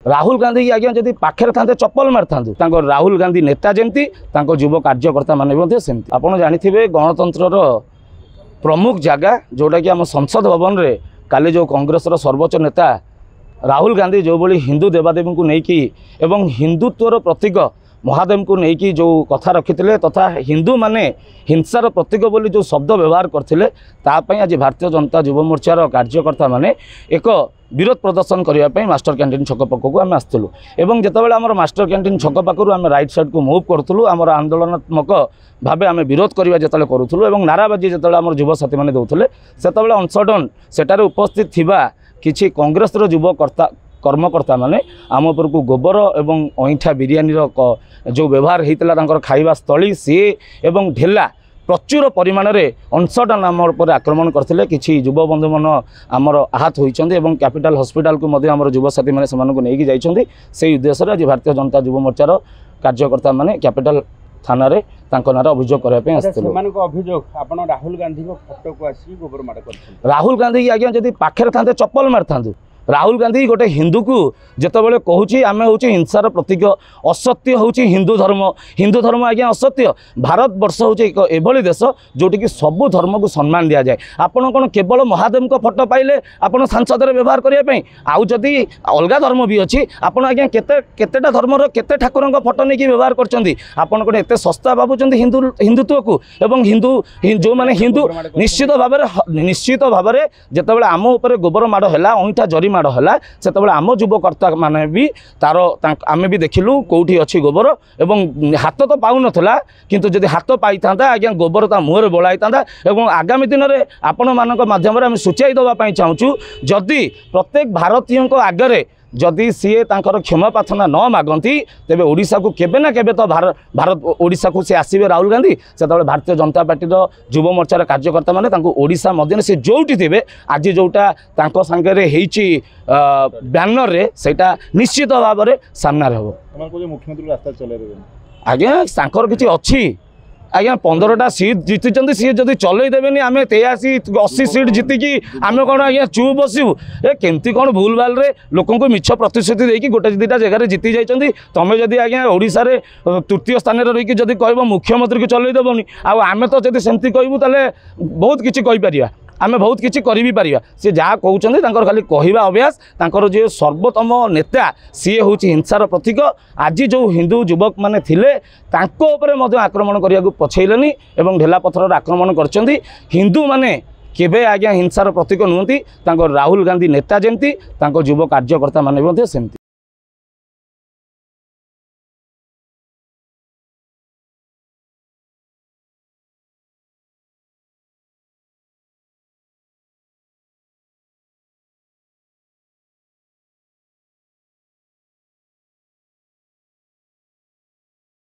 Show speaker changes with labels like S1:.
S1: राहुल गांधी की आज्ञा जदि पाखे था चप्पल मारि था राहुल गांधी नेता जमती युव कार्यकर्ता मैंने सेमती आपड़ जानी गणतंत्र प्रमुख जगह जोटा कि आम संसद भवन में काली जो कांग्रेस सर्वोच्च नेता राहुल गांधी जो भाई हिंदू देवादेवी को लेकिन हिंदुत्वर प्रतीक महादेव को लेकिन जो कथा रखी तथा हिंदू माने हिंसार प्रतीक बोली जो शब्द व्यवहार करते आज भारतीय जनता युव मोर्चार कार्यकर्ता माने एक विरोध प्रदर्शन करने मास्टर कैंटीन छक पाखक आम आसलु एवं जितेबाला आम मास्टर कैंटीन छक पाखु आम राइट साइड को मूव करूँ आम आंदोलनात्मक भाव आम विरोध करवा जो करूँ नाराबाजी जो आम युव साथी मैंने दौले से अनसडन सेठार उपस्थित थिबा किछि कांग्रेस युवकर्ता कर्मकर्ता माने आम उपर को गोबर एवं अईठा बिरियानी जो व्यवहार होता खाइबा स्थली सी एवं ढेला प्रचुर परिमाण में अनसडन आम पर आक्रमण करते किसी युव बंधु मन आमर आहत होती कैपिटल हॉस्पिटल को आम युव साथी मैंने नहीं जाइछन्ति से उद्देश्य आज भारतीय जनता युव मोर्चार कार्यकर्ता माने कैपिटल थाना रे नार अभियोग करने
S2: राहुल गांधी फोटो को आसी गोबर माड़ कर
S1: राहुल गांधी की आज्ञा जदि पाखे था चप्पल मारि था राहुल गांधी गोटे हिंदू को जितेबाला कहूँ आम हूँ हिंसार प्रतीक असत्य हूँ हिंदू धर्म आज्ञा असत्य भारत वर्ष हूँ एक एभली देश जोटि कि सबू धर्म को सम्मान दि जाए आपड़ कौन केवल महादेव को फोटो पाइले आप सांसद व्यवहार करने आउ जदि अलग धर्म भी अच्छी आपड़ आज्ञा केतेटा धर्मर केते ठाकुर फोटो नहीं व्यवहार करपड़ कौन एत सस्ता भावुं हिंदुत्व को एवं हिंदू जो मैंने हिंदू निश्चित भाव में जितेबाला आम उपर गोबर माड़ है अईठा जरी माड़ है से आम युवकर्ता माने भी तार आम भी देखिलु कौटी अच्छी गोबर एवं हाथ तो पाऊ नथला किंतु जदि हाथ पाई था आज्ञा गोबर ता मुहर बोलाई था एवं आगामी दिन में आपण मानक माध्यम आम सूचाई देवाई चाहूँ जदि प्रत्येक भारतीय आगे जदि सीए तांकर क्षमा प्रार्थना न मागती तेबे ओडिशा को केबे ना केबे तो भारत ओडिशा को से आसीबे राहुल गांधी से भारतीय जनता पार्टी युव मोर्चार कार्यकर्ता माने तांको ओडिशा मध्य से जोटी थे आज जोटा तांको संगे हेइची बैनर रे सेटा निश्चित भाव में सामना हो
S2: मुख्यमंत्री रास्ता चले
S1: आज्ञा तांकर किछि अछि आज्ञा 15टा सीट जीति सी जदि चलईदेवे आम 83-80 सीट जीतिकी आम कौन आज्ञा चुप बसबू ए केमती कौन भूल भाल रे लोक मिछ प्रतिश्रुति देकी गोटे दुटा जगह जीति जाइए तुम जदि आज्ञा ओडिशा रे तृतीय स्थान में रही जदि कह मुख्यमंत्री को चलईदेवनी आम तो जदि सेमती कहबू ताले बहुत किछि कहिपारिबा आमे बहुत किछि करि भी पारिबा से जहाँ कहते खाली कहवा अभ्यास तांकर जो सर्वोत्तम नेता सी हूँ हिंसार प्रतीक आज जो हिंदू युवक माने थिले तांको उपरे मध्य आक्रमण करने को पछेलेनी एवं ढेला पथर आक्रमण करछन्ती हिंदू माने केबे आज्ञा हिंसार प्रतीक नुहति राहुल गांधी नेता जमती युव कार्यकर्ता माने सेमती।